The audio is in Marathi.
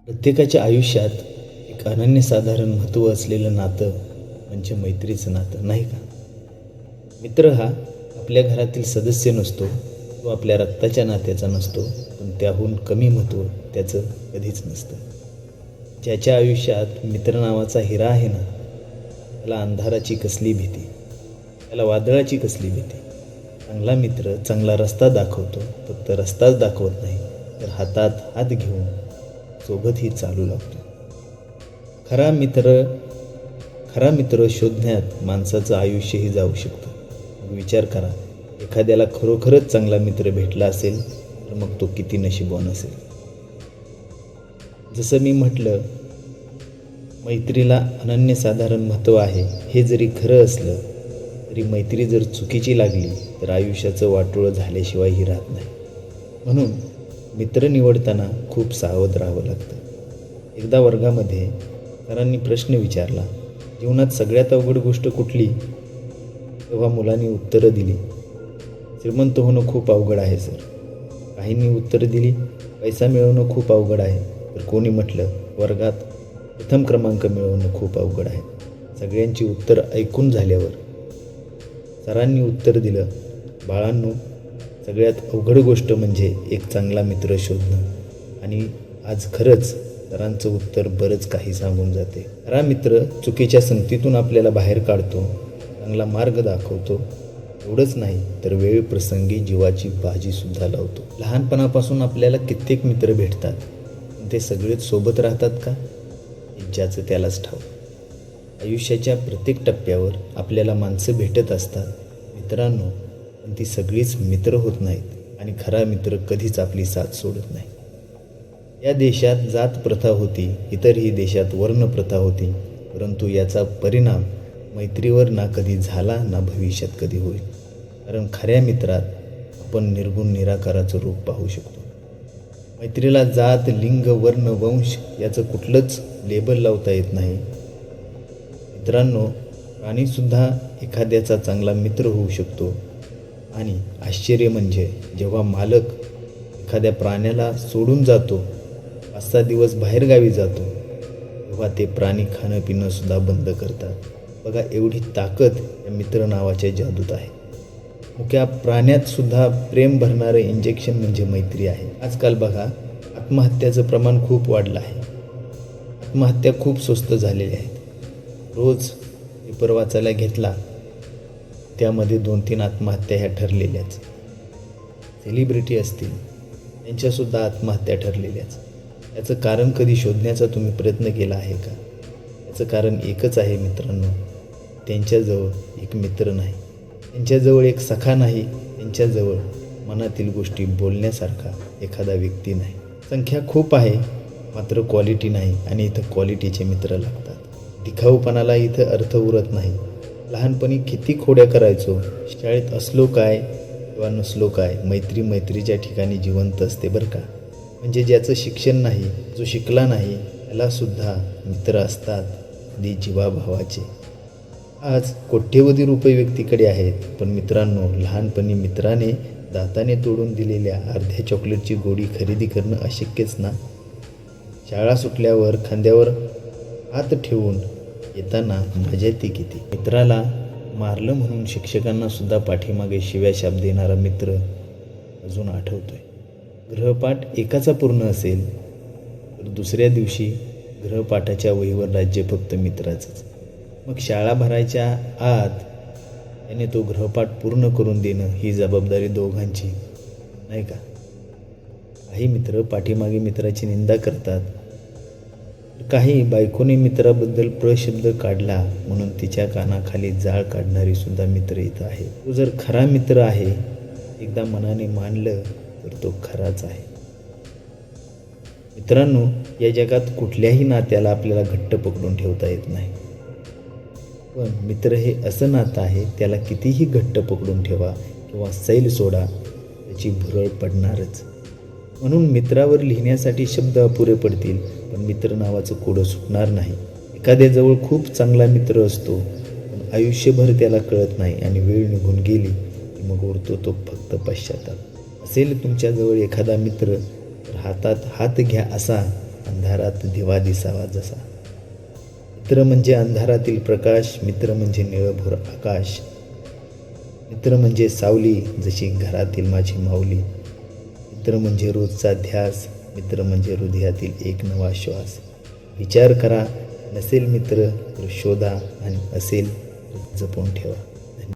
प्रत्येकाच्या आयुष्यात एक अनन्यसाधारण महत्त्व असलेलं नातं म्हणजे मैत्रीचं नातं, नाही का? मित्र हा आपल्या घरातील सदस्य नसतो, तो आपल्या रक्ताच्या नात्याचा नसतो, पण त्याहून कमी महत्त्व त्याचं कधीच नसतं. ज्याच्या आयुष्यात मित्र नावाचा हिरा आहे ना, त्याला अंधाराची कसली भीती, त्याला वादळाची कसली भीती. चांगला मित्र चांगला रस्ता दाखवतो, फक्त रस्ताच दाखवत नाही, तर हातात हात घेऊन सोबतही चालू लागतो. खरा मित्र शोधण्यात माणसाचं आयुष्यही जाऊ शकतं. मग विचार करा, एखाद्याला खरोखरच चांगला मित्र भेटला असेल तर मग तो किती नशीबवान असेल. जसं मी म्हटलं, मैत्रीला अनन्यसाधारण महत्त्व आहे. हे जरी खरं असलं तरी मैत्री जर चुकीची लागली तर आयुष्याचं वाटोळं झाल्याशिवायही राहत नाही. म्हणून मित्र निवडताना खूप सावध राहावं लागतं. एकदा वर्गामध्ये सरांनी प्रश्न विचारला, जीवनात सगळ्यात अवघड गोष्ट कुठली? तेव्हा मुलांनी उत्तरं दिली, श्रीमंत होणं खूप अवघड आहे सर. काहींनी उत्तरं दिली, पैसा मिळवणं खूप अवघड आहे. तर कोणी म्हटलं, वर्गात प्रथम क्रमांक मिळवणं खूप अवघड आहे. सगळ्यांची उत्तरं ऐकून झाल्यावर सरांनी उत्तर दिलं, बाळांनो, सगळ्यात अवघड गोष्ट म्हणजे एक चांगला मित्र शोधणं. आणि आज खरंच सरांचं उत्तर बरंच काही सांगून जाते. खरा मित्र चुकीच्या संगतीतून आपल्याला बाहेर काढतो, चांगला मार्ग दाखवतो. एवढंच नाही तर वेळ प्रसंगी जीवाची बाजीसुद्धा लावतो. लहानपणापासून आपल्याला कित्येक मित्र भेटतात, पण ते सगळेच सोबत राहतात का? हे ज्याचं त्यालाच ठाऊक. आयुष्याच्या प्रत्येक टप्प्यावर आपल्याला माणसं भेटत असतात मित्रांनो, पण ती सगळीच मित्र होत नाहीत आणि खरा मित्र कधीच आपली साथ सोडत नाही. या देशात जात प्रथा होती, इतरही देशात वर्ण प्रथा होती, परंतु याचा परिणाम मैत्रीवर ना कधी झाला ना भविष्यात कधी होईल. कारण खऱ्या मित्रात आपण निर्गुण निराकाराचं रूप पाहू शकतो. मैत्रीला जात, लिंग, वर्ण, वंश याचं कुठलंच लेबल लावता येत नाही. मित्रांनो, प्राणीसुद्धा एखाद्याचा चांगला मित्र होऊ शकतो. आणि आश्चर्य म्हणजे जेव्हा मालक एखाद्या प्राण्याला सोडून जातो, 5-6 दिवस बाहेरगावी जातो, तेव्हा ते प्राणी खाणं पिणं सुद्धा बंद करतात. बघा, एवढी ताकद या मित्र नावाच्या जादूत आहे. मुक्या प्राण्यात सुद्धा प्रेम भरणारं इंजेक्शन म्हणजे मैत्री आहे. आजकाल बघा, आत्महत्याचं प्रमाण खूप वाढलं आहे. आत्महत्या खूप स्वस्त झालेल्या आहेत. रोज पेपर वाचायला घेतला, त्यामध्ये 2-3 आत्महत्या ह्या ठरलेल्याच. सेलिब्रिटी असतील, त्यांच्यासुद्धा आत्महत्या ठरलेल्याच. याचं कारण कधी शोधण्याचा तुम्ही प्रयत्न केला आहे का? याचं कारण एकच आहे मित्रांनो, त्यांच्याजवळ एक मित्र नाही, त्यांच्याजवळ एक सखा नाही, त्यांच्याजवळ मनातील गोष्टी बोलण्यासारखा एखादा व्यक्ती नाही. संख्या खूप आहे, मात्र क्वालिटी नाही. आणि इथं क्वालिटीचे मित्र लागतात. दिखाऊपणाला इथं अर्थ उरत नाही. लहानपणी किती खोड्या करायचो, शाळेत असलो काय किंवा नसलो काय, मैत्री मैत्रीच्या ठिकाणी जिवंत असते बरं का. म्हणजे ज्याचं शिक्षण नाही, जो शिकला नाही, त्यालासुद्धा मित्र असतात, अगदी जीवाभावाचे. आज कोट्यवधी रुपये व्यक्तीकडे आहेत, पण मित्रांनो, लहानपणी मित्राने दाताने तोडून दिलेल्या अर्ध्या चॉकलेटची गोडी खरेदी करणं अशक्यच ना. शाळा सुटल्यावर खांद्यावर हात ठेवून येताना मजा येते किती. मित्राला मारलं म्हणून शिक्षकांना सुद्धा पाठीमागे शिव्याशाप देणारा मित्र अजून आठवतोय. गृहपाठ एकाचा पूर्ण असेल तर दुसऱ्या दिवशी गृहपाठाच्या वहीवर राज्य फक्त मित्राचंच. मग शाळा भरायच्या आत त्याने तो गृहपाठ पूर्ण करून देणं ही जबाबदारी दोघांची, नाही का? काही मित्र पाठीमागे मित्राची निंदा करतात. काही बायकोने मित्राबद्दल प्रशब्द काढला म्हणून तिच्या कानाखाली जाळ काढणारी सुद्धा मित्र इथं आहे. तो जर खरा मित्र आहे, एकदा मनाने मानलं तर तो खराच आहे. मित्रांनो, या जगात कुठल्याही नात्याला आपल्याला घट्ट पकडून ठेवता येत नाही. पण मित्र हे असं नातं आहे, त्याला कितीही घट्ट पकडून ठेवा किंवा सैल सोडा, त्याची भुरळ पडणारच. म्हणून मित्रावर लिहिण्यासाठी शब्द अपुरे पडतील, पण मित्र नावाचं कोडं सुटणार नाही. एखाद्याजवळ खूप चांगला मित्र असतो, पण आयुष्यभर त्याला कळत नाही आणि वेळ निघून गेली की मग उरतो तो फक्त पश्चाताप. असेल तुमच्याजवळ एखादा मित्र तर हातात हात घ्या असा, अंधारात दिवा दिसावा जसा. मित्र म्हणजे अंधारातील प्रकाश, मित्र म्हणजे निळभोर आकाश, मित्र म्हणजे सावली जशी घरातील माझी माऊली, मित्र म्हणजे रोजचा ध्यास, मित्र म्हणजे हृदयातील एक नवा श्वास. विचार करा, नसेल मित्र तर शोधा आणि असेल तर जपून ठेवा.